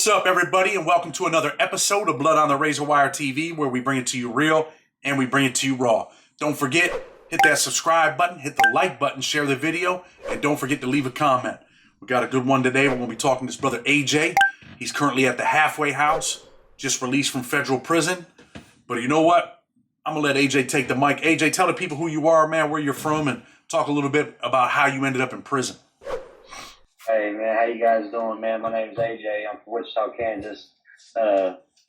What's up, everybody, and welcome to another episode of Blood on the Razor Wire TV, where we bring it to you real and we bring it to you raw. Don't forget, hit that subscribe button, hit the like button, share the video, and don't forget to leave a comment. We got a good one today. We're going to be talking to his brother AJ. He's currently at the halfway house, just released from federal prison. But you know what? I'm going to let AJ take the mic. AJ, tell the people who you are, man, where you're from, and talk a little bit about how you ended up in prison. Hey, man, how you guys doing, man? My name's AJ. I'm from Wichita, Kansas.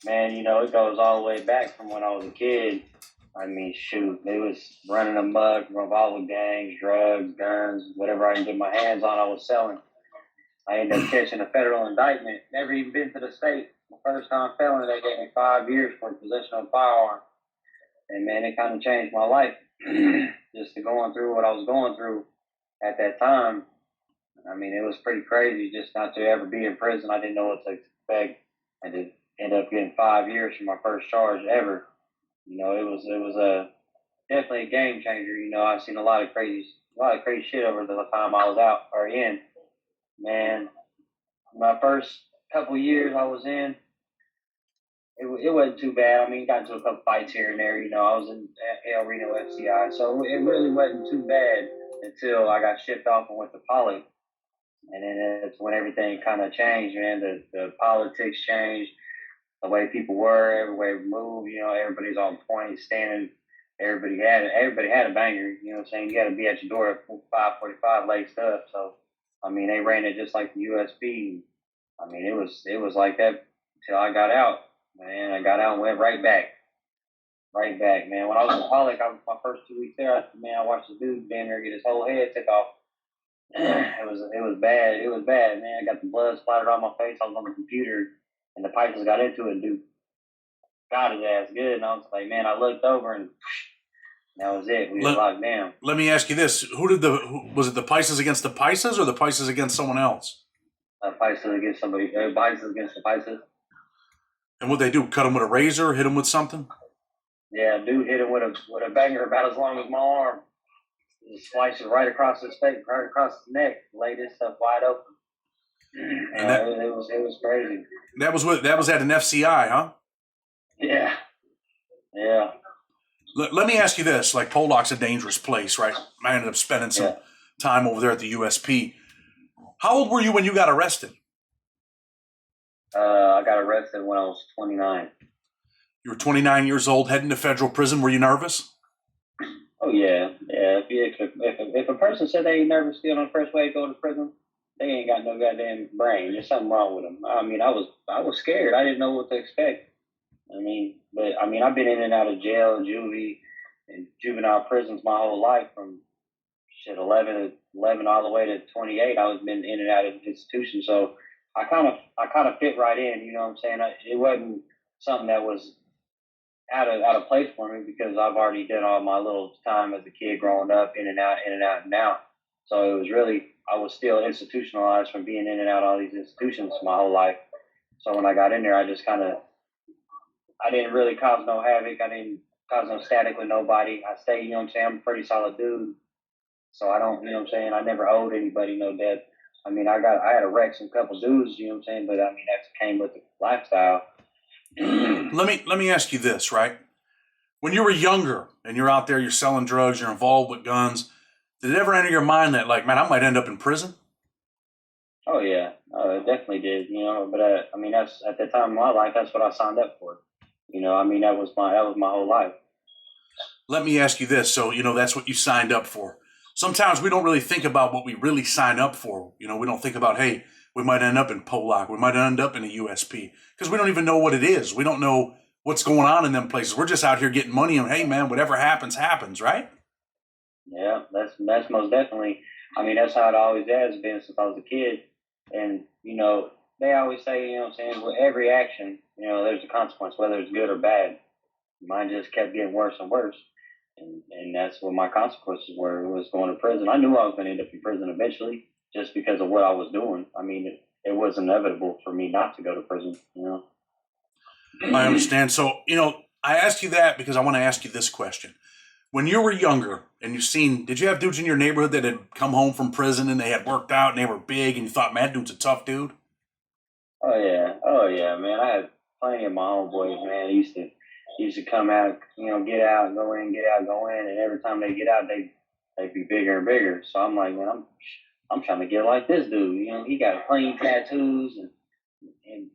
Man, you know, it goes all the way back from when I was a kid. I mean, shoot, it was running amok, revolver gangs, drugs, guns, whatever I can get my hands on, I was selling. I ended up catching a federal indictment. Never even been to the state. My first time felony, they gave me 5 years for possession of a firearm. And, man, it kind of changed my life. Just to going through what I was going through at that time. I mean, it was pretty crazy just not to ever be in prison. I didn't know what to expect. I did end up getting 5 years for my first charge ever. You know, it was definitely a game changer. You know, I've seen a lot of crazy shit over the time I was out or in. Man, my first couple years I was in, it wasn't too bad. I mean, got into a couple fights here and there. You know, I was in El Reno FCI, so it really wasn't too bad until I got shipped off and went to Poly. And then it's when everything kind of changed, man. The politics changed, the way people were, every way we moved. You know, everybody's on point, standing. Everybody had a banger. You know what I'm saying? You got to be at your door at 5:45 laced up. So, I mean, they ran it just like the USB. I mean, it was like that until I got out. Man, I got out and went right back, man. When I was in college, my first 2 weeks there, I watched the dude damn near get his whole head took off. It was bad. It was bad, man. I got the blood splattered on my face. I was on the computer, and the Pisces got into it, dude. Got his ass good, and I was like, man, I looked over, and that was it. We were locked down. Let me ask you this: was it the Pisces against the Pisces, or the Pisces against someone else? Pisces against somebody. Pisces against the Pisces. And what they do? Cut him with a razor? Hit him with something? Yeah, dude hit him with a banger about as long as my arm. Just sliced it right across his face, right across his neck, laid this stuff wide open. And it was crazy. That was at an FCI, huh? Yeah. Let me ask you this: like Pollock's a dangerous place, right? I ended up spending some time over there at the USP. How old were you when you got arrested? I got arrested when I was 29. You were 29 years old, heading to federal prison. Were you nervous? Oh yeah. If a person said they ain't nervous still on the first way going to prison, they ain't got no goddamn brain. There's something wrong with them. I mean, I was scared. I didn't know what to expect. I've been in and out of jail, juvie, and juvenile prisons my whole life from 11 all the way to 28. I was been in and out of institutions, so I kind of fit right in. You know what I'm saying? It wasn't something that was out of place for me because I've already done all my little time as a kid growing up, in and out. So it was really, I was still institutionalized from being in and out of all these institutions my whole life. So when I got in there, I didn't really cause no havoc. I didn't cause no static with nobody. I stayed, you know what I'm saying? I'm a pretty solid dude. So I don't, you know what I'm saying? I never owed anybody no debt. I mean, I had to wreck some couple dudes, you know what I'm saying? But I mean, that came with the lifestyle. Let me ask you this, right? When you were younger and you're out there, you're selling drugs, you're involved with guns, did it ever enter your mind that, like, man, I might end up in prison? Oh yeah, it definitely did. You know, but that's at the time of my life, that's what I signed up for. You know, I mean, that was my whole life. Let me ask you this. So, you know, that's what you signed up for. Sometimes we don't really think about what we really sign up for. You know, we don't think about, hey, we might end up in Pollock. We might end up in a USP because we don't even know what it is. We don't know what's going on in them places. We're just out here getting money and, hey, man, whatever happens, happens, right? Yeah, that's most definitely. I mean, that's how it always has been since I was a kid. And, you know, they always say, you know what I'm saying, with every action, you know, there's a consequence, whether it's good or bad. Mine just kept getting worse and worse. And that's what my consequences were. It was going to prison. I knew I was going to end up in prison eventually just because of what I was doing. I mean, it was inevitable for me not to go to prison, you know. I understand. So, you know, I asked you that because I want to ask you this question. When you were younger and did you have dudes in your neighborhood that had come home from prison and they had worked out and they were big and you thought, man, dude's a tough dude? Oh yeah, man. I had plenty of my homeboys, man. Used to come out, get out, go in, get out, go in, and every time they get out, they be bigger and bigger. So I'm like, man, I'm trying to get like this dude. He got clean tattoos, and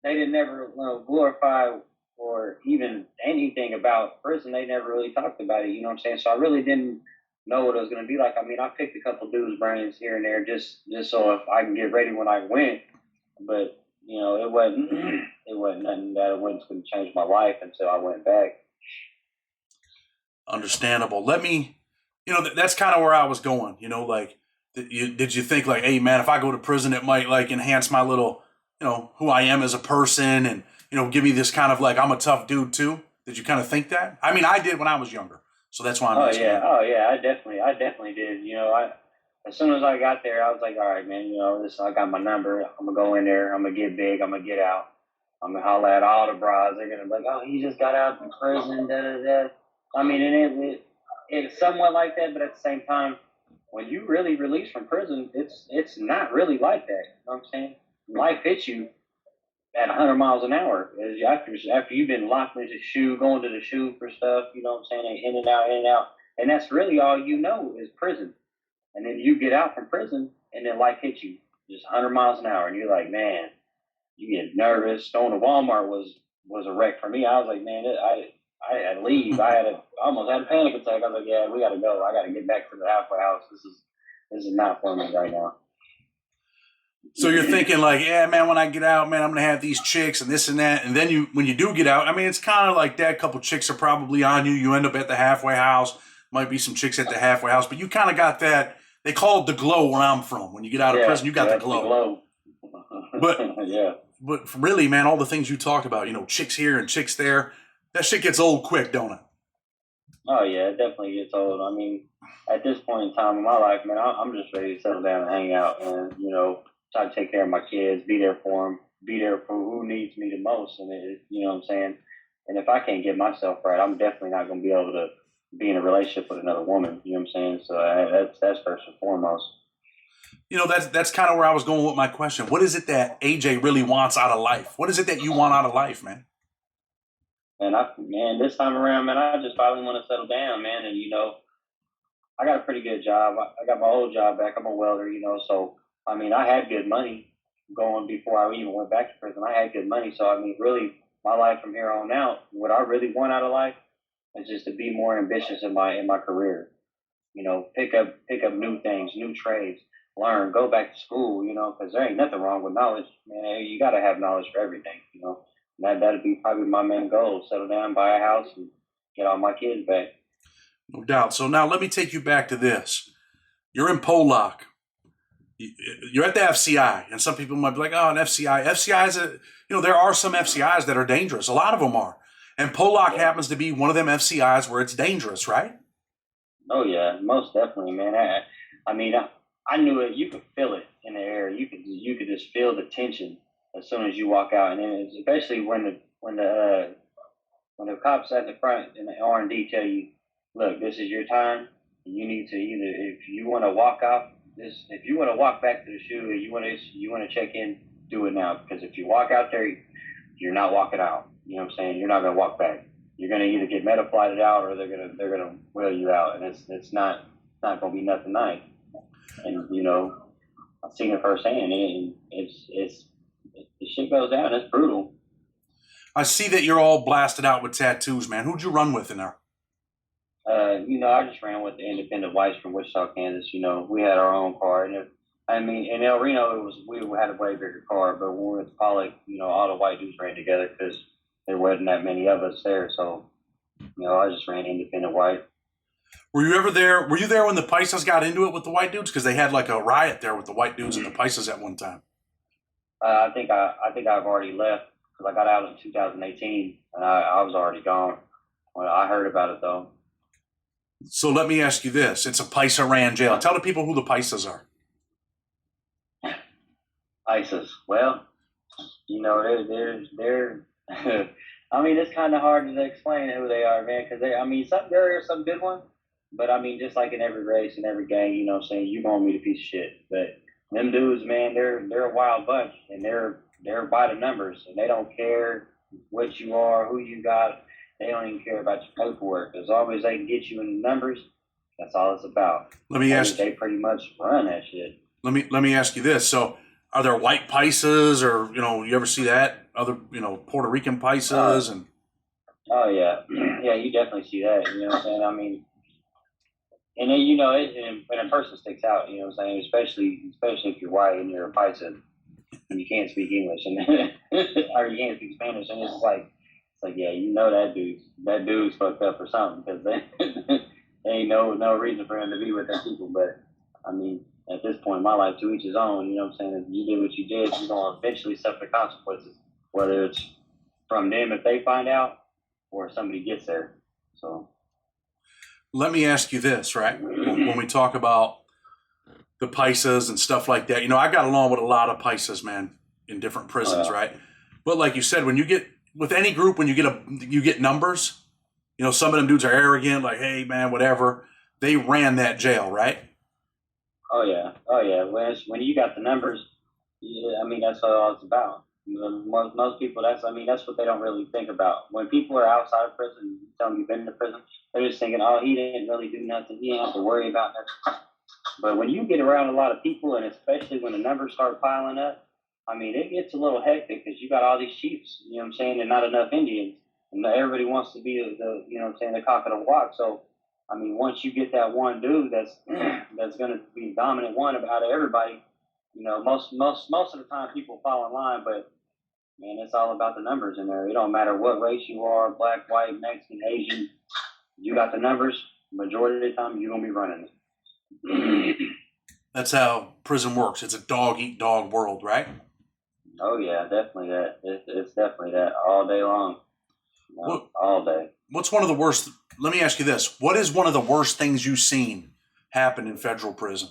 they didn't never glorify or even anything about prison. They never really talked about it. You know what I'm saying? So I really didn't know what it was going to be like. I mean, I picked a couple dudes' brains here and there just so if I can get ready when I went. But it wasn't it wasn't nothing that it wasn't going to change my life until I went back. Understandable. Let me, that's kind of where I was going. Like, did you think like, hey man, if I go to prison, it might like enhance my little, who I am as a person, and give me this kind of like I'm a tough dude too. Did you kind of think that? I mean, I did when I was younger, so that's why I'm asking. Oh yeah, I definitely did. As soon as I got there, I was like, all right, man, I got my number. I'm gonna go in there. I'm gonna get big. I'm gonna get out. I'm gonna holler at all the bras. They're gonna be like, oh, he just got out from prison. Da da da. I mean, and it's somewhat like that, but at the same time, when you really release from prison, it's not really like that. You know what I'm saying? Life hits you at 100 miles an hour. After you've been locked into the shoe, going to the shoe for stuff, you know what I'm saying, in and out, in and out, and that's really all you know is prison. And then you get out from prison, and then life hits you just 100 miles an hour, and you're like, man, you get nervous. Going to Walmart was a wreck for me. I was like, man, I had to leave. I almost had a panic attack. I was like, yeah, we got to go. I got to get back to the halfway house. This is not for me right now. So you're thinking like, yeah, man, when I get out, man, I'm gonna have these chicks and this and that, and then when you do get out, I mean, it's kind of like that. A couple chicks are probably on you. You end up at the halfway house. Might be some chicks at the halfway house, but you kind of got that. They call it the glow where I'm from. When you get out of prison, you got the glow. But yeah. But really, man, all the things you talked about, chicks here and chicks there, that shit gets old quick, don't it? Oh yeah, it definitely gets old. I mean, at this point in time in my life, man, I'm just ready to settle down and hang out, and try to take care of my kids, be there for them, be there for who needs me the most, and you know what I'm saying. And if I can't get myself right, I'm definitely not going to be able to be in a relationship with another woman. You know what I'm saying? So that's first and foremost. That's kind of where I was going with my question. What is it that AJ really wants out of life? What is it that you want out of life, man? Man, this time around, man, I just finally want to settle down, man. And I got a pretty good job. I got my old job back. I'm a welder, so I mean, I had good money going before I even went back to prison. I had good money, so I mean, really, my life from here on out, what I really want out of life is just to be more ambitious in my career. Pick up new things, new trades, learn, go back to school. Because there ain't nothing wrong with knowledge, man. You got to have knowledge for everything. That'd be probably my main goal: settle down, buy a house, and get all my kids back. No doubt. So now let me take you back to this. You're in Pollock. You're at the FCI, and some people might be like, "Oh, an FCI." FCI is there are some FCIs that are dangerous. A lot of them are, and Pollock happens to be one of them FCIs where it's dangerous, right? Oh yeah, most definitely, man. I mean, I knew it. You could feel it in the air. You could just feel the tension as soon as you walk out, and then especially when the cops at the front in the R&D tell you, look, this is your time. You need to either, if you want to walk out this, if you want to walk back to the shoe, or you want to check in, do it now. Because if you walk out there, you're not walking out. You know what I'm saying? You're not gonna walk back. You're gonna either get meta-flighted out, or they're gonna wheel you out, and it's not gonna be nothing nice. And I've seen it firsthand, and it's the shit goes down. It's brutal. I see that you're all blasted out with tattoos, man. Who'd you run with in there? I just ran with the independent whites from Wichita, Kansas. We had our own car, and in El Reno, we had a way bigger car. But when we went to Pollock, all the white dudes ran together because there wasn't that many of us there. So, I just ran independent white. Were you ever there? Were you there when the Paisas got into it with the white dudes? Because they had like a riot there with the white dudes and the Paisas at one time. I think I've already left because I got out in 2018, and I was already gone. Well, I heard about it though. So let me ask you this: it's a Paisa ran jail. Tell the people who the Paisas are. ISIS. Well, they're. I mean, it's kind of hard to explain who they are, man. Because there are some good ones, but I mean, just like in every race and every gang, you know what I'm saying, you gonna meet a piece of shit. But them dudes, man, they're a wild bunch, and they're they're by the numbers, and they don't care what you are, who you got. They don't even care about your paperwork. As long as they can get you in the numbers, that's all it's about. They pretty much run that shit. Let me ask you this. So, are there white paisas, or you ever see that other Puerto Rican paisas and? Oh yeah, yeah, you definitely see that. You know what I'm saying? I mean, and then when a person sticks out, you know what I'm saying, especially if you're white and you're a paisa and you can't speak English and or you can't speak Spanish, and it's like yeah, that dude's fucked up or something, because they ain't no reason for him to be with them people. But I mean, at this point in my life, to each his own. You know what I'm saying? If you did what you did, you're gonna eventually suffer the consequences, whether it's from them if they find out, or somebody gets there. So let me ask you this, right? When we talk about the paisas and stuff like that, I got along with a lot of paisas, man, in different prisons, right? But like you said, when you get with any group, when you get numbers, some of them dudes are arrogant, like, hey man, whatever. They ran that jail, right? Oh yeah. When you got the numbers, yeah, I mean, that's what all it's about. Most people, that's what they don't really think about. When people are outside of prison, you tell them you've been to prison, they're just thinking, oh, he didn't really do nothing. He didn't have to worry about nothing. But when you get around a lot of people, and especially when the numbers start piling up, I mean, it gets a little hectic, because you got all these chiefs, you know what I'm saying, and not enough Indians. And everybody wants to be the you know what I'm saying, the cock of the walk. So, I mean, once you get that one dude that's going to be the dominant one out of everybody, most of the time people fall in line. But man, it's all about the numbers in there. It don't matter what race you are, black, white, Mexican, Asian. You got the numbers. Majority of the time, you're gonna be running it. That's how prison works. It's a dog eat dog world, right? Oh yeah, definitely that. It's definitely that all day long. All day. What's one of the worst? Let me ask you this: what is one of the worst things you've seen happen in federal prison?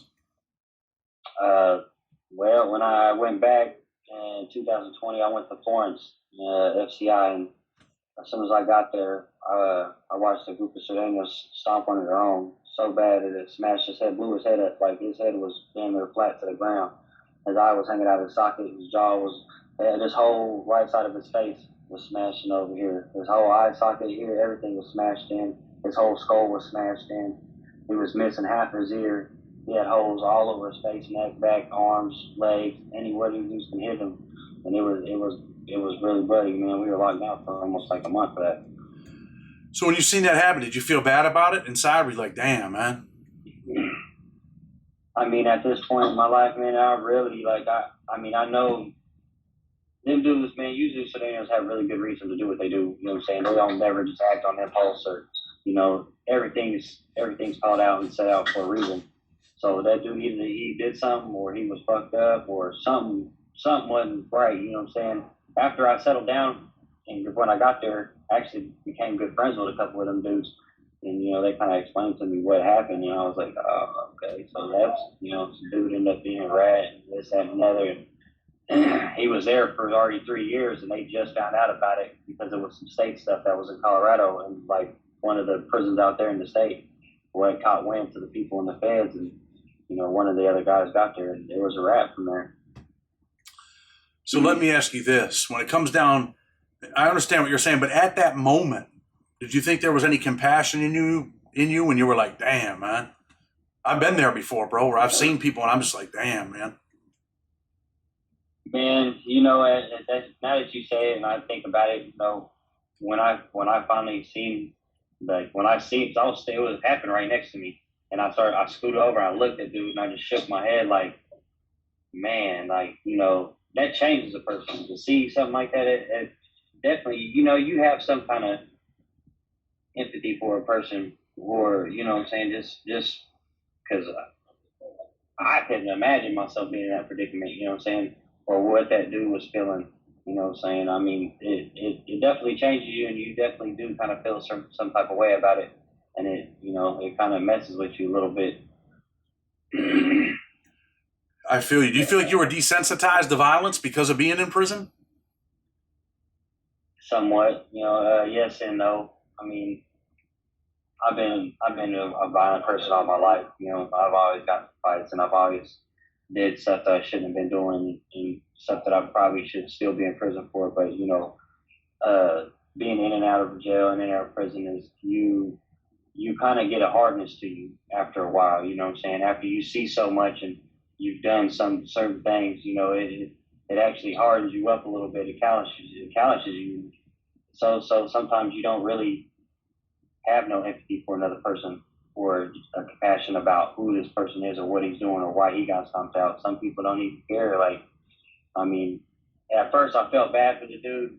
Well, when I went back in 2020, I went to Florence, FCI, and as soon as I got there, I watched a group of Sureños stomp on their own so bad that it smashed his head, blew his head up, like his head was damn near flat to the ground. His eye was hanging out of his socket, his jaw was, his whole right side of his face was smashing over here. His whole eye socket here, everything was smashed in. His whole skull was smashed in. He was missing half his ear. He had holes all over his face, neck, back, arms, legs, anywhere you used to hit him. And it was really bloody, man. We were locked out for almost like a month for that. So when you seen that happen, did you feel bad about it? Inside, were you like, damn, man? I mean, at this point in my life, man, I really, I know them dudes, man, usually Sureños have really good reason to do what they do. You know what I'm saying? They don't never just act on impulse, or, everything's called out and set out for a reason. So that dude, either he did something, or he was fucked up, or something wasn't right. You know what I'm saying? After I settled down, and when I got there, I actually became good friends with a couple of them dudes. And, they kind of explained to me what happened. I was like, oh, okay. So that's, some dude ended up being a rat and this, that, and another. And he was there for already 3 years, and they just found out about it because there was some state stuff that was in Colorado, and like one of the prisons out there in the state, where it caught wind to the people in the feds. And, one of the other guys got there, and there was a wrap from there. So let me ask you this. When it comes down, I understand what you're saying, but at that moment, did you think there was any compassion in you when you were like, damn, man? I've been there before, bro, where I've seen people and I'm just like, damn, man. Man, now that you say it and I think about it, when I finally seen, it was happening right next to me. And I scooted over, I looked at dude, and I just shook my head like, man, that changes a person. To see something like that, it definitely, you have some kind of empathy for a person, or, what I'm saying, just because I couldn't imagine myself being in that predicament, what I'm saying, or what that dude was feeling, what I'm saying. I mean, it definitely changes you, and you definitely do kind of feel some type of way about it. And it, it kind of messes with you a little bit. I feel you. Do you feel like you were desensitized to violence because of being in prison? Somewhat, yes and no. I mean, I've been a violent person all my life. I've always gotten fights, and I've always, did stuff that I shouldn't have been doing, and stuff that I probably should still be in prison for. But uh, being in and out of jail and in and out of prison is you kind of get a hardness to you after a while. You know what I'm saying? After you see so much and you've done some certain things, it actually hardens you up a little bit. It calluses you. So sometimes you don't really have no empathy for another person or a compassion about who this person is or what he's doing or why he got stomped out. Some people don't even care. Like, I mean, at first I felt bad for the dude,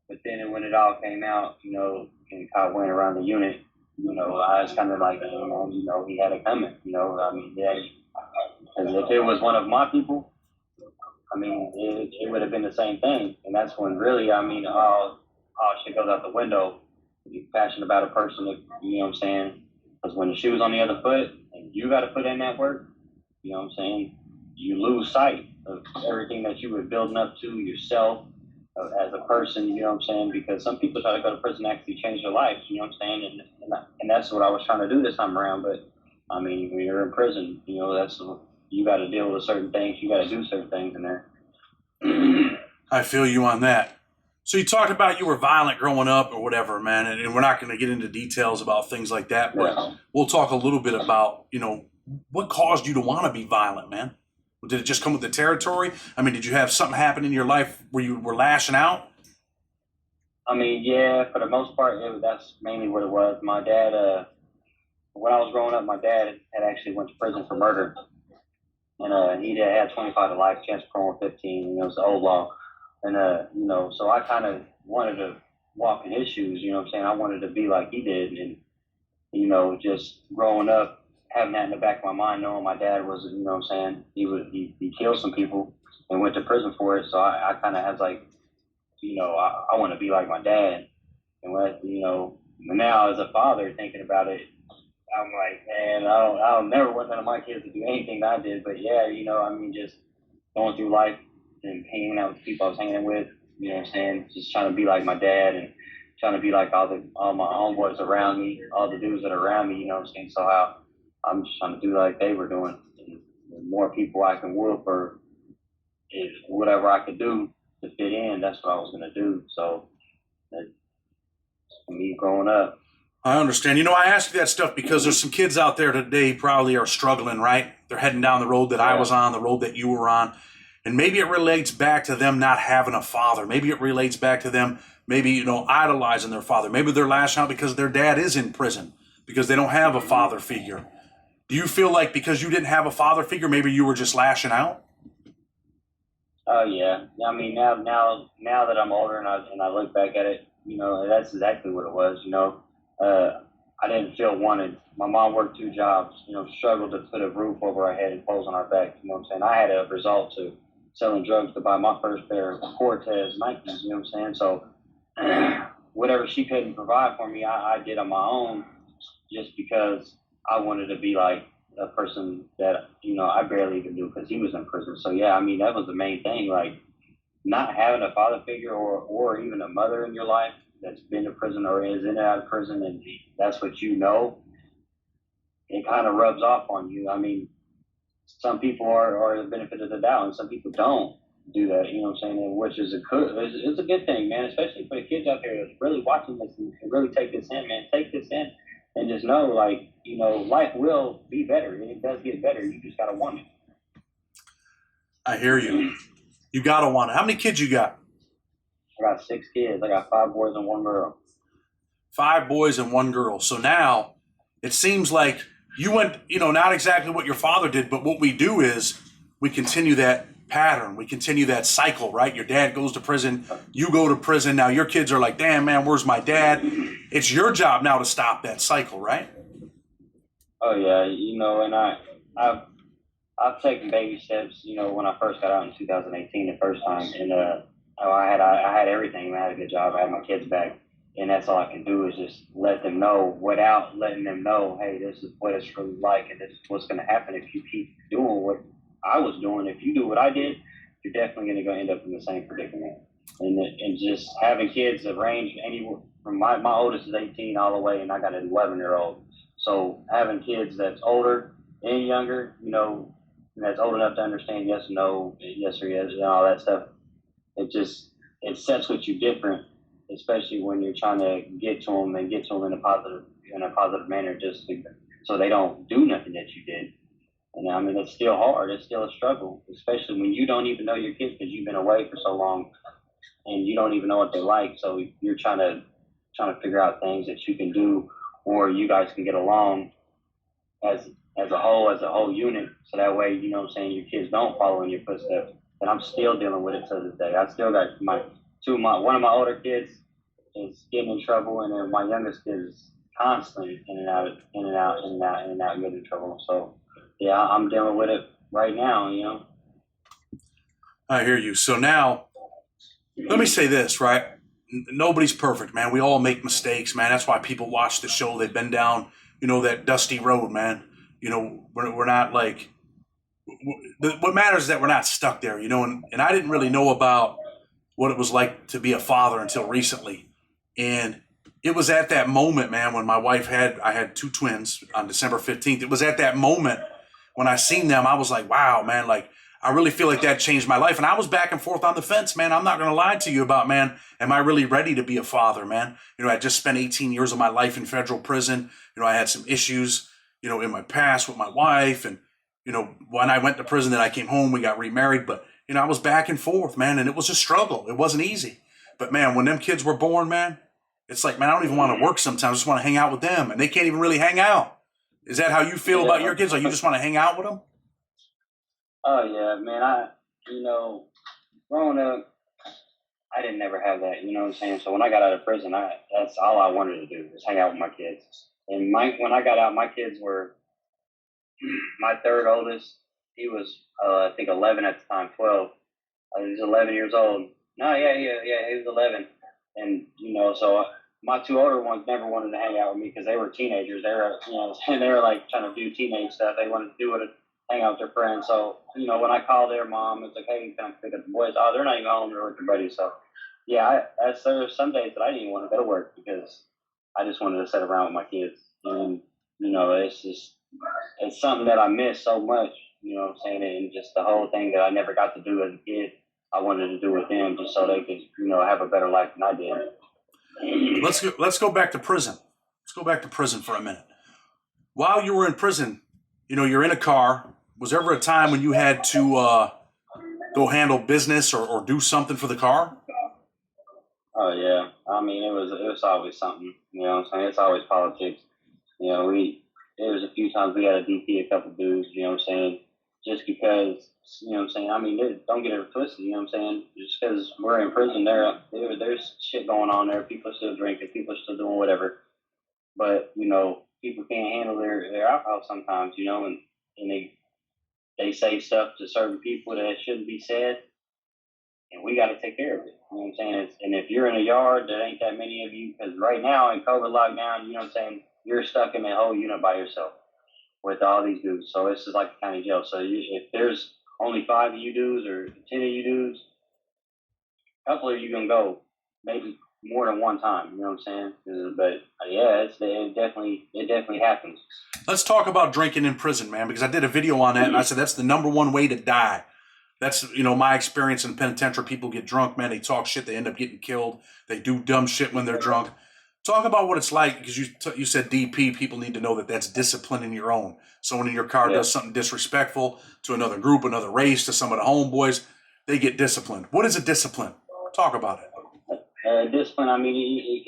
but then when it all came out, and Kyle went around the unit, I was kind of like, he had it coming. I mean, yeah, because if it was one of my people, I mean, it would have been the same thing. And that's when really, I mean, all shit goes out the window. You're passionate about a person, you know what I'm saying? Because when the shoe's on the other foot and you got to put in that work, you know what I'm saying? You lose sight of everything that you were building up to yourself as a person, you know what I'm saying? Because some people try to go to prison and actually change their lives, you know what I'm saying? And that's what I was trying to do this time around. But I mean, when you're in prison, you got to deal with certain things. You got to do certain things in there. I feel you on that. So you talked about you were violent growing up or whatever, man, and we're not going to get into details about things like that, but Yeah. we'll talk a little bit about, what caused you to want to be violent, man? Did it just come with the territory? I mean, did you have something happen in your life where you were lashing out? I mean, yeah, for the most part, that's mainly what it was. My dad, when I was growing up, my dad had actually went to prison for murder, and he had 25 to life, chance of parole 15. It was the old law, and so I kind of wanted to walk in his shoes. You know what I'm saying? I wanted to be like he did, and just growing up, having that in the back of my mind, knowing my dad was, you know what I'm saying, he killed some people and went to prison for it. So I kind of had like, I want to be like my dad. And now as a father thinking about it, I'm like, man, I don't never want none of my kids to do anything that I did. But yeah, I mean, just going through life and hanging out with the people I was hanging with, you know what I'm saying? Just trying to be like my dad and trying to be like all my homeboys around me, all the dudes that are around me, you know what I'm saying? So I'm just trying to do like they were doing. And the more people I can whoop or whatever I could do to fit in, that's what I was gonna do. So that's me growing up. I understand. I ask you that stuff because there's some kids out there today probably are struggling, right? They're heading down the road that I was Yeah. on, the road that you were on. And maybe it relates back to them not having a father. Maybe it relates back to them maybe, idolizing their father. Maybe they're lashing out because their dad is in prison because they don't have a father figure. Do you feel like because you didn't have a father figure, maybe you were just lashing out? Oh yeah. I mean, now that I'm older and I look back at it, that's exactly what it was. I didn't feel wanted. My mom worked two jobs. Struggled to put a roof over our head and clothes on our back. You know what I'm saying? I had to resort to selling drugs to buy my first pair of Cortez Nikes. You know what I'm saying? So whatever she couldn't provide for me, I did on my own, just because I wanted to be like a person that I barely even knew because he was in prison. So yeah, I mean that was the main thing. Like not having a father figure or even a mother in your life that's been to prison or is in and out of prison, and that's what it kind of rubs off on you. I mean, some people are the benefit of the doubt, and some people don't do that. You know what I'm saying? And which is it's a good thing, man. Especially for the kids out there that's really watching this and can really take this in, man. Take this in and just know, like, life will be better. And it does get better. You just gotta want it. I hear you. You gotta want it. How many kids you got? I got 6 kids. I got 5 boys and 1 girl. 5 boys and 1 girl. So now it seems like you went, not exactly what your father did, but what we do is we continue that pattern. We continue that cycle, right? Your dad goes to prison, you go to prison. Now your kids are like, damn, man, where's my dad? It's your job now to stop that cycle, right? Oh yeah, and I've I've taken baby steps. When I first got out in 2018, the first time, and I had everything. I had a good job. I had my kids back, and that's all I can do is just let them know without letting them know, hey, this is what it's really like, and this is what's going to happen if you keep doing what I was doing. If you do what I did, you're definitely going to go end up in the same predicament. And just having kids that range anywhere from my oldest is 18 all the way, and I got an 11-year-old. So having kids that's older and younger, that's old enough to understand yes or no, yes or yes, and all that stuff. It just it sets with you different, especially when you're trying to get to them and get to them in a positive manner, just so they don't do nothing that you did. And I mean, it's still hard. It's still a struggle, especially when you don't even know your kids because you've been away for so long and you don't even know what they like. So you're trying to figure out things that you can do, or you guys can get along as as a whole unit. So that way, you know what I'm saying, your kids don't follow in your footsteps. And I'm still dealing with it to this day. I still got one of my older kids is getting in trouble, and then my youngest kid is constantly in and out, in and out, in and out, in and out, getting in trouble. So yeah, I'm dealing with it right now. You know. I hear you. So now, let me say this, right? Nobody's perfect, man. We all make mistakes, man. That's why people watch the show. They've been down, that dusty road, man. We're not like, what matters is that we're not stuck there, and I didn't really know about what it was like to be a father until recently. And it was at that moment, man, when I had two twins on December 15th. It was at that moment when I seen them, I was like, wow, man, like, I really feel like that changed my life. And I was back and forth on the fence, man. I'm not going to lie to you about, man, am I really ready to be a father, man? I just spent 18 years of my life in federal prison. I had some issues, in my past with my wife. And, when I went to prison, then I came home, we got remarried. But, I was back and forth, man. And it was a struggle. It wasn't easy. But, man, when them kids were born, man, it's like, man, I don't even want to work sometimes. I just want to hang out with them. And they can't even really hang out. Is that how you feel about your kids? Like you just want to hang out with them? Oh yeah, man. Growing up, I didn't never have that. You know what I'm saying? So when I got out of prison, that's all I wanted to do was hang out with my kids. And when I got out, my kids were my third oldest. He was I think 11 at the time, 12. He was 11 years old. No, yeah. He was 11, and so my two older ones never wanted to hang out with me because they were teenagers. They were, and they were like trying to do teenage stuff. They wanted to do it, hang out with their friends. So when I called their mom, it's like, hey, come pick up the boys. Oh, they're not even home. They're with their buddies. So yeah, there were some days that I didn't even want to go to work because I just wanted to sit around with my kids. And it's something that I miss so much. You know what I'm saying? And just the whole thing that I never got to do as a kid, I wanted to do with them just so they could, have a better life than I did. Let's go back to prison. Let's go back to prison for a minute. While you were in prison, you're in a car. Was there ever a time when you had to go handle business or do something for the car? Oh yeah. I mean, it was always something. You know what I'm saying? It's always politics. There was a few times we had to DP a couple dudes. You know what I'm saying? Just because, what I'm saying? I mean, don't get it twisted, you know what I'm saying? Just because we're in prison, there's shit going on there. People are still drinking. People are still doing whatever. But, people can't handle their alcohol sometimes, and they say stuff to certain people that shouldn't be said, and we got to take care of it. You know what I'm saying? And if you're in a yard, there ain't that many of you, because right now in COVID lockdown, you know what I'm saying, you're stuck in a whole unit by yourself with all these dudes. So it's just like a county jail. So if there's only 5 of you dudes or 10 of you dudes, a couple of you can go, maybe more than one time. You know what I'm saying? But yeah, it definitely happens. Let's talk about drinking in prison, man, because I did a video on that and I said that's the number one way to die. That's, my experience in penitentiary. People get drunk, man. They talk shit. They end up getting killed. They do dumb shit when they're drunk. Talk about what it's like, because you said DP. People need to know that that's discipline in your own. Someone in your car does something disrespectful to another group, another race, to some of the homeboys, they get disciplined. What is a discipline? Talk about it. Discipline, I mean,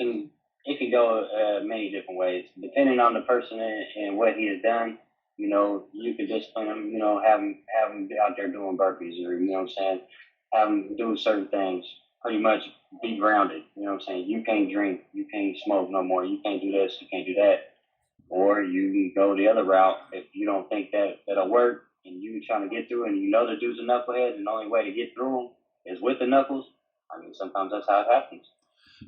it can go many different ways, depending on the person and what he has done. You can discipline him. Have him out there doing burpees, or you know what I'm saying, have him do certain things. Pretty much be grounded. You know what I'm saying? You can't drink, you can't smoke no more, you can't do this, you can't do that. Or you can go the other route if you don't think that'll work and you trying to get through and the dude's a knucklehead and the only way to get through him is with the knuckles. I mean, sometimes that's how it happens.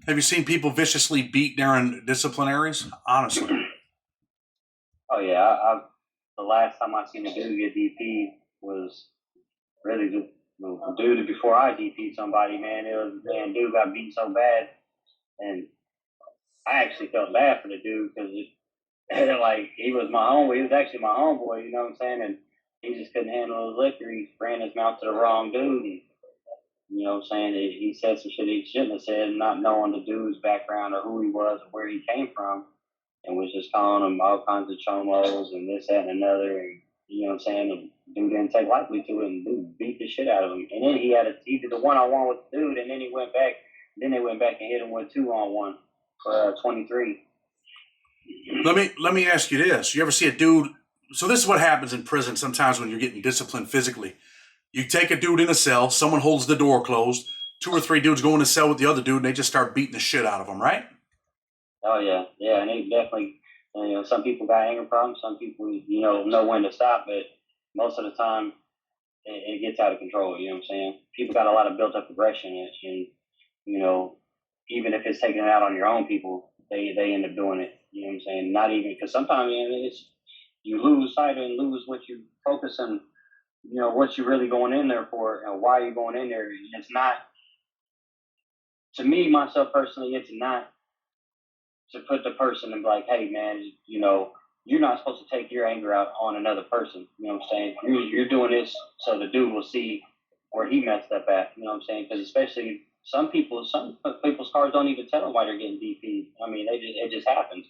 Have you seen people viciously beat during disciplinaries? Honestly. Oh yeah, the last time I seen a dude get DP was really the dude before I DP'd somebody, man. Dude got beat so bad, and I actually felt bad for the dude because like he was my homeboy. He was actually my homeboy, you know what I'm saying? And he just couldn't handle his liquor. He ran his mouth to the wrong dude. And, you know what I'm saying? He said some shit he shouldn't have said, not knowing the dude's background or who he was or where he came from, and was just calling him all kinds of chomos and this, that, and another. And, you know what I'm saying? The dude didn't take lightly to it, and dude beat the shit out of him. And then he did the one-on-one with the dude, and then he went back. Then they went back and hit him with 2-on-1 for 23. Let me ask you this. You ever see a dude? So this is what happens in prison sometimes when you're getting disciplined physically. You take a dude in a cell, someone holds the door closed, 2 or 3 dudes go in the cell with the other dude, and they just start beating the shit out of him, right? Oh yeah, yeah, and they definitely, you know, some people got anger problems. Some people, you know when to stop, but most of the time, it gets out of control. You know what I'm saying? People got a lot of built up aggression, and you know, even if it's taking it out on your own people, they end up doing it. You know what I'm saying? Not even because sometimes it's you lose sight and lose what you focus on. You know what you're really going in there for, and why you're going in there. It's not, to me, myself personally, it's not to put the person and be like, hey man, you know, you're not supposed to take your anger out on another person. You know what I'm saying? You're doing this so the dude will see where he messed up at. You know what I'm saying? Because especially some people's cars don't even tell them why they're getting DP'd. I mean, it just happens,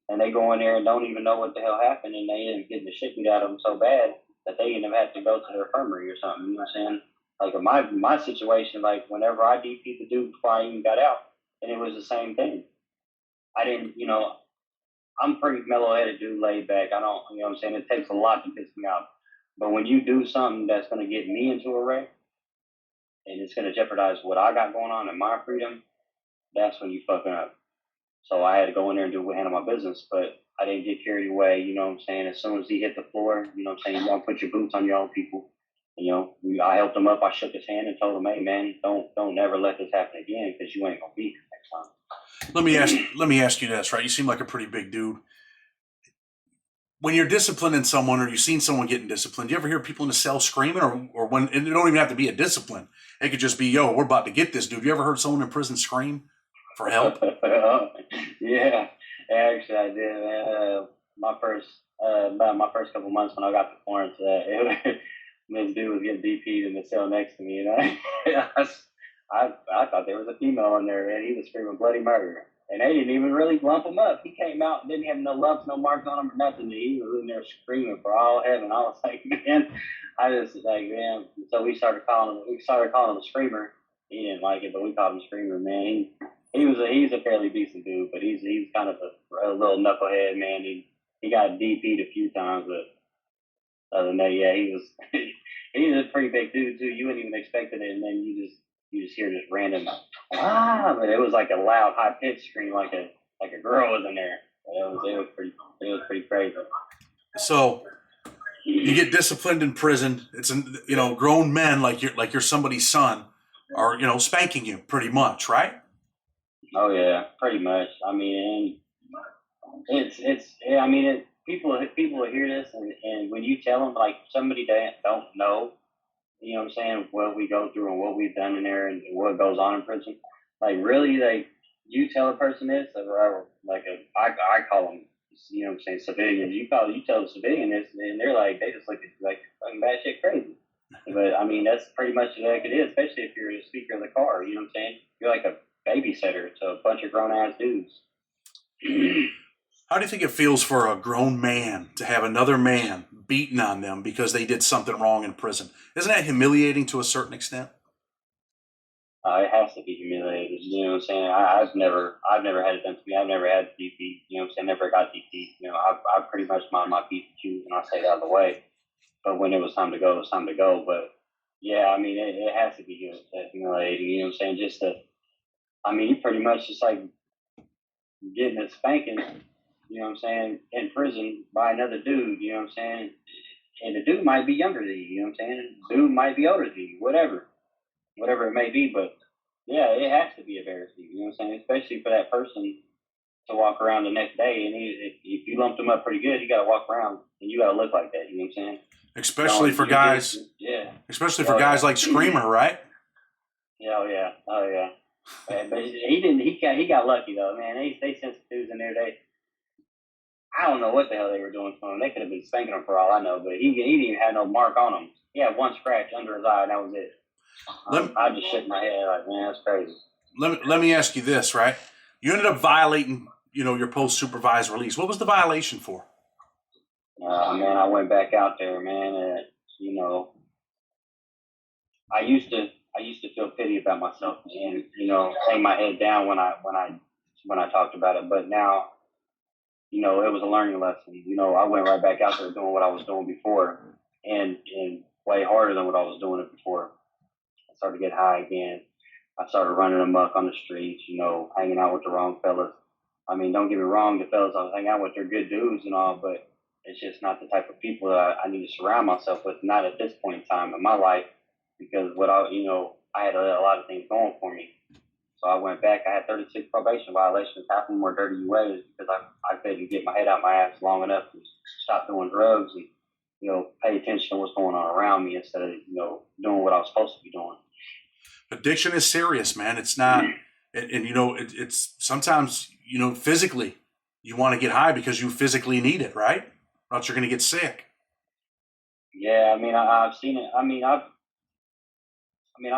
and they go in there and don't even know what the hell happened, and they end up getting the shit beat out of them so bad that they end up having to go to the infirmary or something. You know what I'm saying? Like in my situation, like whenever I DP'd the dude before I even got out, and it was the same thing. I didn't, you know, I'm pretty mellow headed dude, laid back. I don't, you know what I'm saying? It takes a lot to piss me off. But when you do something that's going to get me into a wreck and it's going to jeopardize what I got going on and my freedom, that's when you fucking up. So I had to go in there and handle my business, but I didn't get carried away. You know what I'm saying? As soon as he hit the floor, you know what I'm saying? You want to put your boots on your own people. You know, I helped him up. I shook his hand and told him, hey man, don't never let this happen again because you ain't going to be here next time. Let me ask you this, right? You seem like a pretty big dude. When you're disciplining someone or you've seen someone getting disciplined, do you ever hear people in the cell screaming or when, and it don't even have to be a discipline. It could just be, yo, we're about to get this dude. You ever heard someone in prison scream for help? Yeah, actually I did, man. About my first couple months when I got to Florence, this dude was getting DP'd in the cell next to me, and I thought there was a female in there, and he was screaming bloody murder. And they didn't even really lump him up. He came out and didn't have no lumps, no marks on him or nothing. He was in there screaming for all heaven. I was like, man, man. So we started calling him a screamer. He didn't like it, but we called him screamer, man. He's a fairly decent dude, but he's kind of a little knucklehead, man. He got DP'd a few times, but other than that, yeah, he's a pretty big dude too. You wouldn't even expect it, and then you just hear this random but it was like a loud, high pitched scream, like a girl was in there. It was pretty crazy. So you get disciplined in prison. It's grown men like you're somebody's son are spanking you pretty much, right? Oh yeah, pretty much. I mean, people will hear this, and when you tell them, like, somebody that don't know, you know what I'm saying, what we go through and what we've done in there and what goes on in prison, like, really, like, you tell a person this, or like I call them, you know what I'm saying, civilians. You tell a civilian this, and they're like, they just look at you like fucking batshit crazy. But I mean, that's pretty much like it is, especially if you're a speaker of the car. You know what I'm saying? You're like a babysitter to a bunch of grown ass dudes. How do you think it feels for a grown man to have another man beating on them because they did something wrong in prison? Isn't that humiliating to a certain extent? It has to be humiliating. You know what I'm saying? I've never had it done to me. I've never had DP. You know what I'm saying? Never got DP. You know, I pretty much mind my P's and Q's and I stayed out of the way. But when it was time to go, it was time to go. But yeah, I mean, it has to be humiliating. You know what I'm saying? You pretty much just like getting a spanking, you know what I'm saying, in prison by another dude, you know what I'm saying? And the dude might be younger than you, you know what I'm saying? The dude might be older than you, whatever it may be. But yeah, it has to be embarrassing, you know what I'm saying? Especially for that person to walk around the next day. And if you lumped him up pretty good, you got to walk around and you got to look like that, you know what I'm saying? Especially for guys, Especially for guys like Screamer, right? Yeah, oh yeah. But he didn't. He got lucky though, man. They sent some dudes in there. I don't know what the hell they were doing to him. They could have been spanking him for all I know, but he didn't even have no mark on him. He had one scratch under his eye, and that was it. I just shook my head like, man, that's crazy. Let me ask you this, right? You ended up violating, your post-supervised release. What was the violation for? Man, I went back out there, man, and I used to feel pity about myself and hang my head down when I talked about it. But now, it was a learning lesson. I went right back out there doing what I was doing before, and way harder than what I was doing it before. I started to get high again. I started running amok on the streets, hanging out with the wrong fellas. I mean, don't get me wrong, the fellas I was hanging out with, they're good dudes and all, but it's just not the type of people that I need to surround myself with, not at this point in time in my life, because I had a lot of things going for me. So I went back. I had 36 probation violations. Half of them were dirty ways because I couldn't get my head out my ass long enough to stop doing drugs and, pay attention to what's going on around me instead of, doing what I was supposed to be doing. Addiction is serious, man. It's not, and it's sometimes, physically, you want to get high because you physically need it, right? Or else you're going to get sick. Yeah, I mean, I've seen it. I've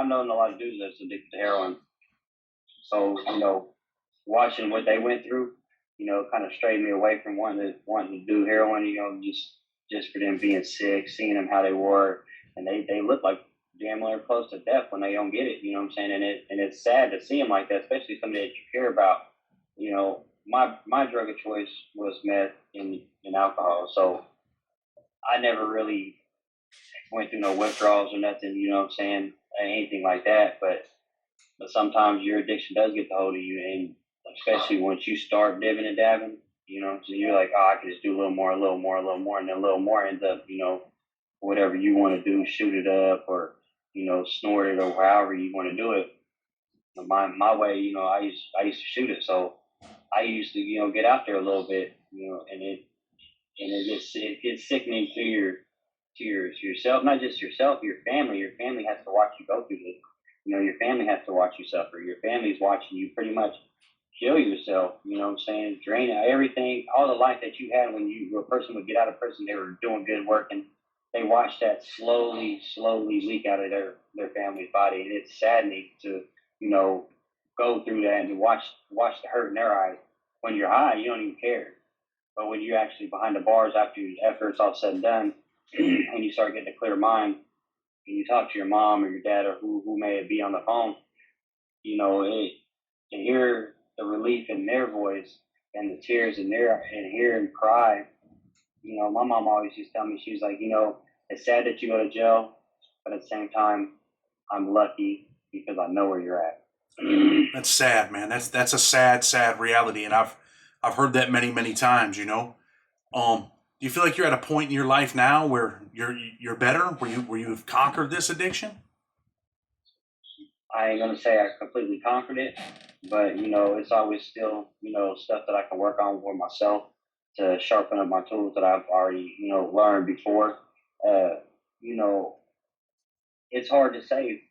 known a lot of dudes that's addicted to heroin. So, watching what they went through, kind of strayed me away from wanting to do heroin, just for them being sick, seeing them how they were, and they look like damn near close to death when they don't get it. You know what I'm saying? And it's sad to see them like that, especially somebody that you care about. My drug of choice was meth and alcohol, so I never really went through no withdrawals or nothing. You know what I'm saying? Anything like that, but sometimes your addiction does get the hold of you, and especially once you start dipping and dabbing, so you're like, oh, I can just do a little more, and then a little more ends up, whatever you want to do, shoot it up or, snort it or however you want to do it. My way, I used to shoot it, so I used to, get out there a little bit, and it gets sickening to yourself, not just yourself, your family. Your family has to watch you go through this. Your family has to watch you suffer. Your family's watching you pretty much kill yourself, drain out everything, all the life that you had when a person would get out of prison, they were doing good work, and they watched that slowly leak out of their family's body. And it's saddening to, go through that and watch the hurt in their eyes. When you're high, you don't even care. But when you're actually behind the bars after it's all said and done, and you start getting a clear mind, and you talk to your mom or your dad or who may be on the phone, to hear the relief in their voice and the tears in and hear them cry. My mom always used to tell me, she's like, it's sad that you go to jail, but at the same time, I'm lucky because I know where you're at. That's sad, man. That's a sad reality, and I've heard that many times. Do you feel like you're at a point in your life now where you're better, where you've conquered this addiction? I ain't gonna say I completely conquered it, but it's always still stuff that I can work on for myself to sharpen up my tools that I've already learned before. It's hard to say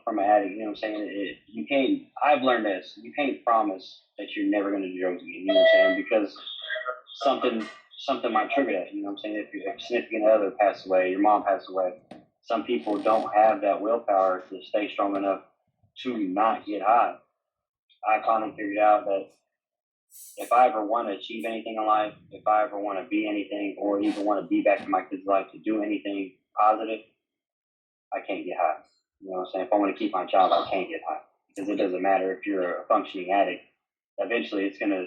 from an addict. You know what I'm saying? You can't. I've learned this. You can't promise that you're never gonna do drugs again. You know what I'm saying? Because something might trigger that. You know what I'm saying? If your significant other passed away, your mom passed away, some people don't have that willpower to stay strong enough to not get high. I finally figured out that if I ever want to achieve anything in life, if I ever want to be anything, or even want to be back in my kid's life to do anything positive, I can't get high. You know what I'm saying? If I want to keep my job, I can't get high, because it doesn't matter if you're a functioning addict. Eventually, it's gonna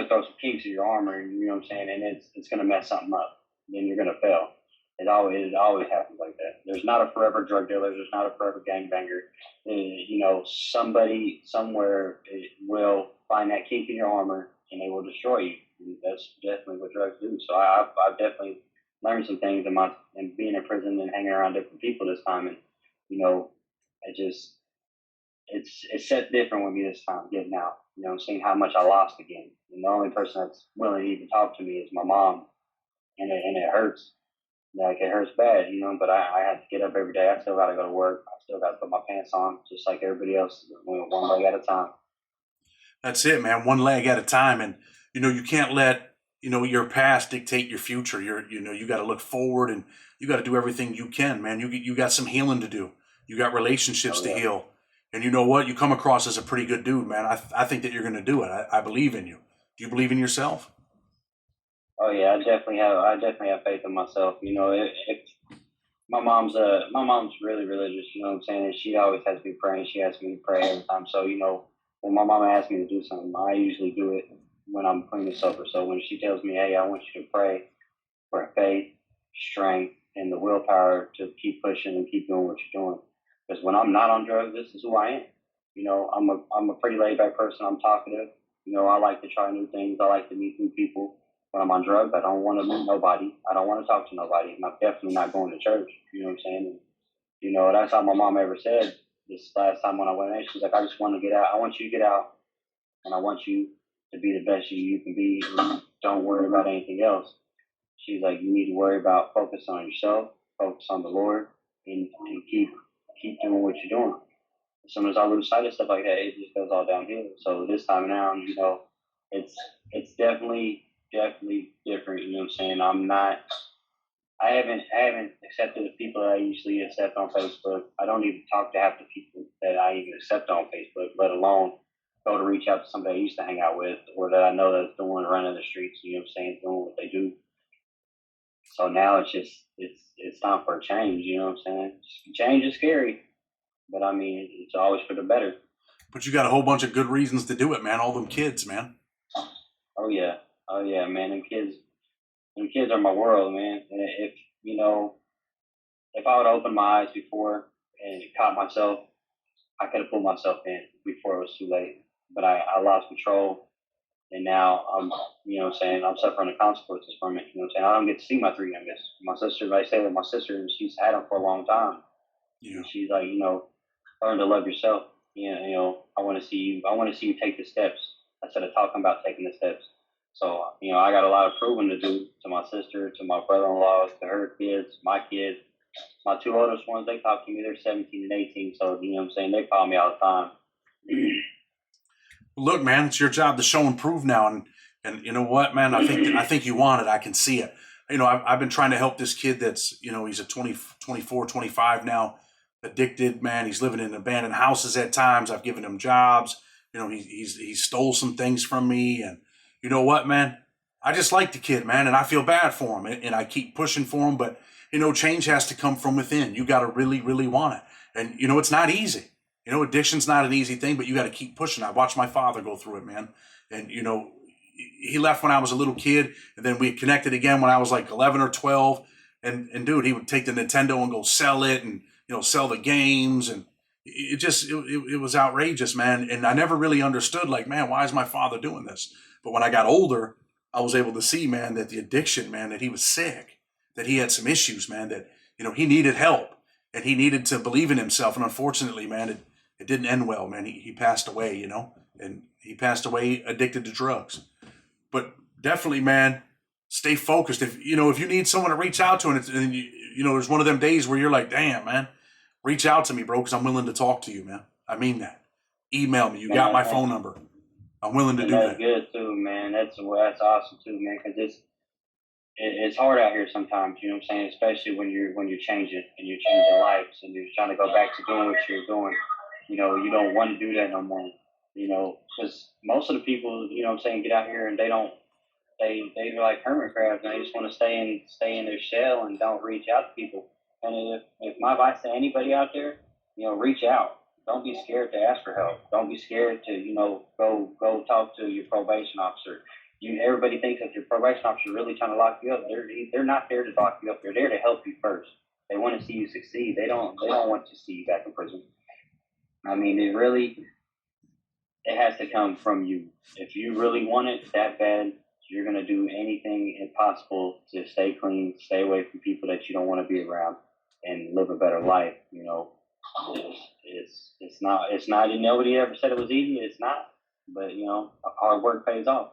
throw some kinks in your armor, and you know what I'm saying, and it's gonna mess something up. Then you're gonna fail. It always happens like that. There's not a forever drug dealer. There's not a forever gangbanger. Somebody somewhere will find that kink in your armor, and they will destroy you. And that's definitely what drugs do. So I've definitely learned some things in being in prison and hanging around different people this time, and it's set different with me this time getting out. Seeing how much I lost again. And the only person that's willing to even talk to me is my mom, and it hurts. Like, it hurts bad, but I have to get up every day. I still got to go to work. I still got to put my pants on, just like everybody else, one leg at a time. That's it, man. One leg at a time. And, you can't let, your past dictate your future. You got to look forward, and you got to do everything you can, man. You got some healing to do. You got relationships to heal. And you know what? You come across as a pretty good dude, man. I think that you're going to do it. I believe in you. Do you believe in yourself? Oh yeah, I definitely have faith in myself. If my mom's really religious. You know what I'm saying? And she always has me praying. She asks me to pray every time. So when my mama asks me to do something, I usually do it when I'm clean and sober. So when she tells me, "Hey, I want you to pray for faith, strength, and the willpower to keep pushing and keep doing what you're doing," because when I'm not on drugs, this is who I am. I'm a pretty laid back person. I'm talkative. I like to try new things. I like to meet new people. When I'm on drugs, I don't want to meet nobody. I don't want to talk to nobody. And I'm definitely not going to church. You know what I'm saying? And, that's how my mom ever said this last time when I went in. She's like, "I just want to get out. I want you to get out, and I want you to be the best you can be. And don't worry about anything else." She's like, "You need to worry about focus on yourself, focus on the Lord, and keep doing what you're doing." As soon as I lose sight of stuff like that, it just goes all downhill. So this time around, it's definitely different. You know what I'm saying? I haven't accepted the people that I usually accept on Facebook. I don't even talk to half the people that I even accept on Facebook, let alone go to reach out to somebody I used to hang out with or that I know that's doing running the streets, you know what I'm saying, doing what they do. So now it's time for a change, you know what I'm saying? Change is scary, but I mean it's always for the better. But you got a whole bunch of good reasons to do it, man. All them kids, man. Oh yeah, man. Them kids are my world, man. And if I would open my eyes before and caught myself, I could have pulled myself in before it was too late. But I lost control, and now you know what I'm saying, I'm suffering the consequences from it. You know what I'm saying? I don't get to see my three youngest. My sister, I stay with my sister, and she's had them for a long time. Yeah. And she's like, learn to love yourself. I want to see you take the steps instead of talking about taking the steps. So, I got a lot of proving to do to my sister, to my brother-in-law, to her kids, my kids. My two oldest ones, they talk to me. They're 17 and 18. So, you know what I'm saying? They call me all the time. Look, man, it's your job to show and prove now. And you know what, man? I think you want it. I can see it. I've been trying to help this kid that's, he's a 24, 25 now, addicted, man. He's living in abandoned houses at times. I've given him jobs. He stole some things from me. And you know what, man? I just like the kid, man, and I feel bad for him, and I keep pushing for him. But change has to come from within. You got to really, really want it, and it's not easy. Addiction's not an easy thing, but you got to keep pushing. I watched my father go through it, man, and he left when I was a little kid, and then we connected again when I was like 11 or 12. And dude, he would take the Nintendo and go sell it, and sell the games, and it was outrageous, man. And I never really understood, like, man, why is my father doing this? But when I got older, I was able to see, man, that the addiction, man, that he was sick, that he had some issues, man, that, he needed help and he needed to believe in himself. And unfortunately, man, it didn't end well, man. He passed away, and he passed away addicted to drugs. But definitely, man, stay focused. If you need someone to reach out to, and there's one of them days where you're like, damn, man, reach out to me, bro, because I'm willing to talk to you, man. I mean that. Email me. You got my phone number. I'm willing to do that. That's good too, man. That's awesome too, man. Because it's hard out here sometimes. You know what I'm saying? Especially when you're changing and you're changing lives and you're trying to go back to doing what you're doing. You don't want to do that no more. Because most of the people, what I'm saying, get out here and they're like hermit crabs and they just want to stay in their shell and don't reach out to people. And if my advice to anybody out there, reach out. Don't be scared to ask for help. Don't be scared to, go talk to your probation officer. Everybody thinks that your probation officer really trying to lock you up. They're not there to lock you up. They're there to help you first. They want to see you succeed. They don't want to see you back in prison. I mean, it has to come from you. If you really want it that bad, you're gonna do anything possible to stay clean, stay away from people that you don't want to be around, and live a better life. It's not. And nobody ever said it was easy. It's not. But hard work pays off.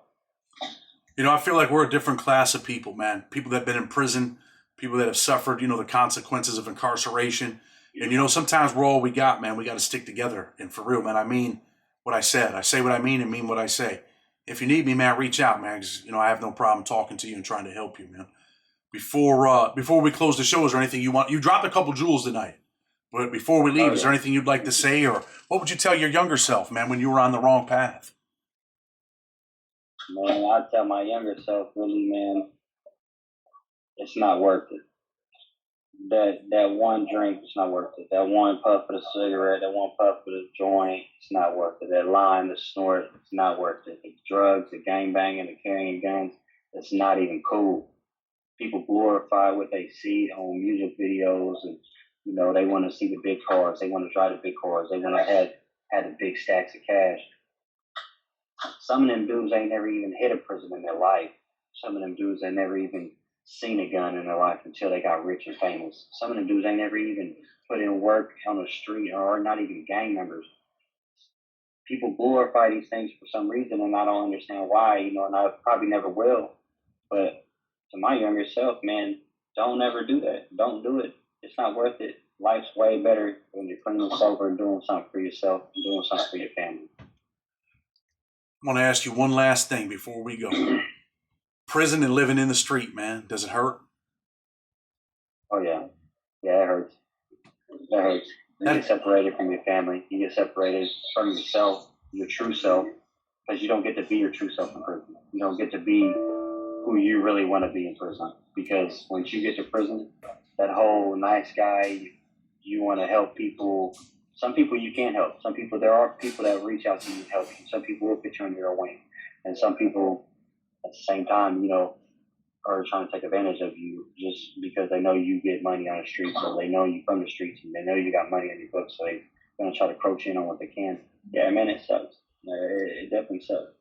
I feel like we're a different class of people, man. People that have been in prison, people that have suffered, the consequences of incarceration. And sometimes we're all we got, man. We got to stick together. And for real, man, I mean what I said. I say what I mean and mean what I say. if you need me, man, reach out, man. 'Cause, you know, I have no problem talking to you and trying to help you, man. Before we close the show, is there anything you want? You dropped a couple jewels tonight, but before we leave, is there anything you'd like to say, or what would you tell your younger self, man, when you were on the wrong path? Man, I tell my younger self, really, man, it's not worth it. That one drink, it's not worth it. That one puff of the cigarette, that one puff of the joint, it's not worth it. That line, the snort, it's not worth it. The drugs, the gang banging, the carrying guns, it's not even cool. People glorify what they see on music videos, and you know they want to see the big cars, they want to drive the big cars, they want to have the big stacks of cash. Some of them dudes ain't never even hit a prison in their life. Some of them dudes ain't never even seen a gun in their life until they got rich and famous. Some of them dudes ain't never even put in work on the street or are not even gang members. People glorify these things for some reason, and I don't understand why, you know, and I probably never will. But to my younger self, man, don't ever do that. Don't do it. It's not worth it. Life's way better when you're clean and sober and doing something for yourself and doing something for your family. I want to ask you one last thing before we go. Prison and living in the street, man, does it hurt? Oh, yeah. Yeah, it hurts. That hurts. You get separated from your family. You get separated from yourself, your true self, because you don't get to be your true self in prison. You don't get to be who you really want to be in prison. Because once you get to prison, that whole nice guy, you want to help people. Some people you can't help. Some people, there are people that reach out to you and help you. Some people will put you under their wing. And some people, at the same time, you know, are trying to take advantage of you just because they know you get money on the streets, or they know you from the streets, and they know you got money in your books, so they're going to try to approach in on what they can. Yeah, man, it sucks. It definitely sucks.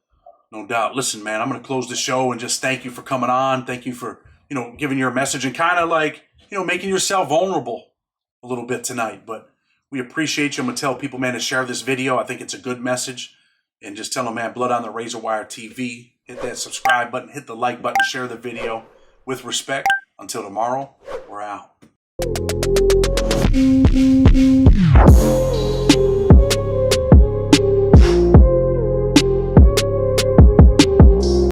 No doubt. Listen, man, I'm going to close the show and just thank you for coming on. Thank you for, you know, giving your message and kind of like, you know, making yourself vulnerable a little bit tonight. But we appreciate you. I'm going to tell people, man, to share this video. I think it's a good message. And just tell them, man, Blood on the Razor Wire TV. Hit that subscribe button, hit the like button, share the video with respect. Until tomorrow, we're out.